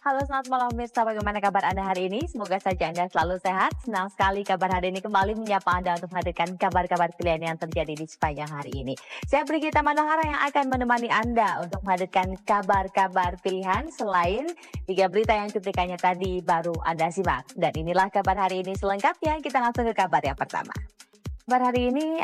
Halo, selamat malam pemirsa. Bagaimana kabar Anda hari ini? Semoga saja Anda selalu sehat. Senang sekali kabar hari ini kembali menyapa Anda untuk menghadirkan kabar-kabar pilihan yang terjadi di sepanjang hari ini. Saya Brigita Manohara yang akan menemani Anda untuk menghadirkan kabar-kabar pilihan selain 3 berita yang cuplikannya tadi baru Anda simak. Dan inilah kabar hari ini selengkapnya. Kita langsung ke kabar yang pertama. Kabar hari ini,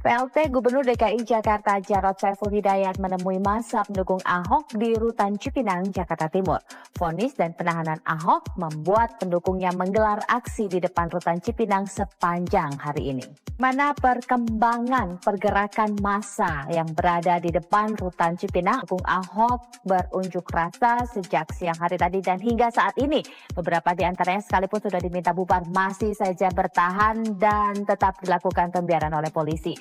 PLT Gubernur DKI Jakarta Jarod Saiful Hidayat menemui massa pendukung Ahok di Rutan Cipinang, Jakarta Timur. Vonis dan penahanan Ahok membuat pendukungnya menggelar aksi di depan Rutan Cipinang sepanjang hari ini. Mana perkembangan pergerakan massa yang berada di depan Rutan Cipinang? Pendukung Ahok berunjuk rasa sejak siang hari tadi dan hingga saat ini. Beberapa di antaranya sekalipun sudah diminta bubar masih saja bertahan dan tetap dilakukan pembiaran oleh polisi.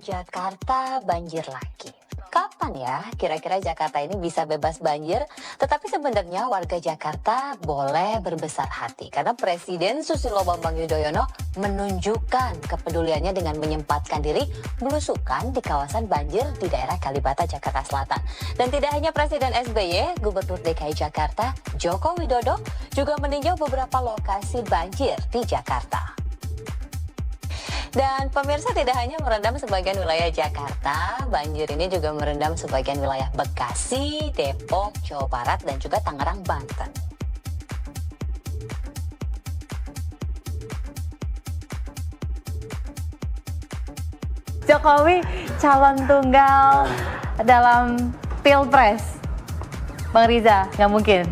Jakarta banjir lagi. Kapan ya kira-kira Jakarta ini bisa bebas banjir? Tetapi sebenarnya warga Jakarta boleh berbesar hati karena Presiden Susilo Bambang Yudhoyono menunjukkan kepeduliannya dengan menyempatkan diri belusukan di kawasan banjir di daerah Kalibata, Jakarta Selatan. Dan tidak hanya Presiden SBY, Gubernur DKI Jakarta Joko Widodo juga meninjau beberapa lokasi banjir di Jakarta. Dan pemirsa, tidak hanya merendam sebagian wilayah Jakarta, banjir ini juga merendam sebagian wilayah Bekasi, Depok, Jawa Barat, dan juga Tangerang, Banten. Jokowi calon tunggal dalam Pilpres. Bang Riza, nggak mungkin.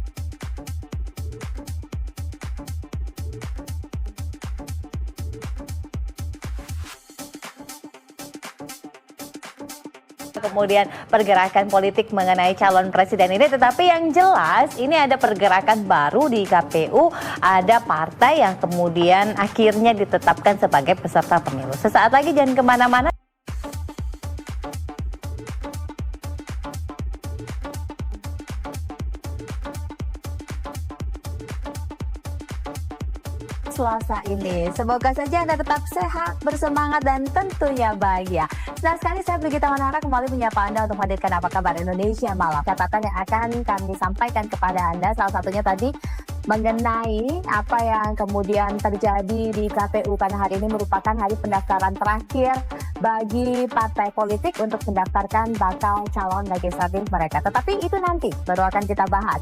Kemudian pergerakan politik mengenai calon presiden ini, tetapi yang jelas ini ada pergerakan baru di KPU, ada partai yang kemudian akhirnya ditetapkan sebagai peserta pemilu. Sesaat lagi jangan kemana-mana. Selasa ini. Semoga saja Anda tetap sehat, bersemangat, dan tentunya bahagia. Senang sekali saya Brigita Manohara kembali menyapa Anda untuk menghadirkan apa kabar Indonesia malam. Catatan yang akan kami sampaikan kepada Anda, salah satunya tadi mengenai apa yang kemudian terjadi di KPU karena hari ini merupakan hari pendaftaran terakhir bagi partai politik untuk mendaftarkan bakal calon legislatif mereka. Tetapi itu nanti baru akan kita bahas.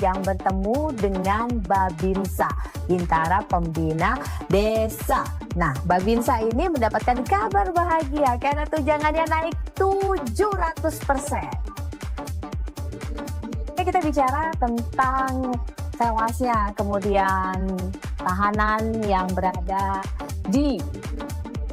Yang bertemu dengan Babinsa, Bintara Pembina Desa. Nah, Babinsa ini mendapatkan kabar bahagia karena tunjangannya naik 700%. Kita bicara tentang tewasnya kemudian tahanan yang berada di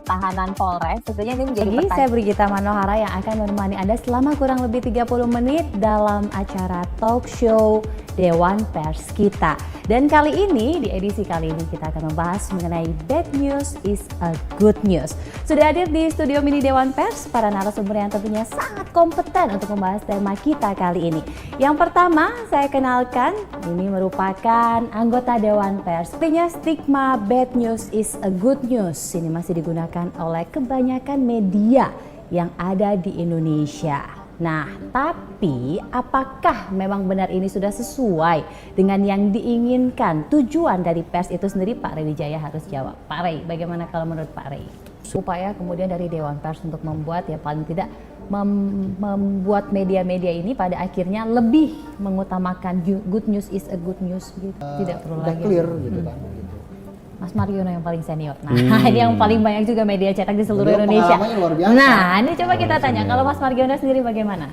tahanan Polres. Tentunya ini menjadi pertanyaan. Saya Brigita Manohara yang akan menemani Anda selama kurang lebih 30 menit dalam acara talk show Dewan Pers kita. Dan kali ini, di edisi kali ini kita akan membahas mengenai bad news is a good news. Sudah hadir di studio mini Dewan Pers para narasumber yang tentunya sangat kompeten untuk membahas tema kita kali ini. Yang pertama saya kenalkan, ini merupakan anggota Dewan Pers. Sepertinya stigma bad news is a good news ini masih digunakan oleh kebanyakan media yang ada di Indonesia. Nah, tapi apakah memang benar ini sudah sesuai dengan yang diinginkan tujuan dari pers itu sendiri? Pak Rey Wijaya harus jawab. Pak Rey, bagaimana kalau menurut Pak Rey? Upaya kemudian dari Dewan Pers untuk membuat ya paling tidak membuat media-media ini pada akhirnya lebih mengutamakan good news is a good news gitu. Tidak perlu lagi. Clear gitu kan. Mas Mariono yang paling senior. Nah, ini yang paling banyak juga media cetak di seluruh Indonesia. Luar biasa. Nah, ini coba kita tanya, kalau Mas Mariono sendiri bagaimana?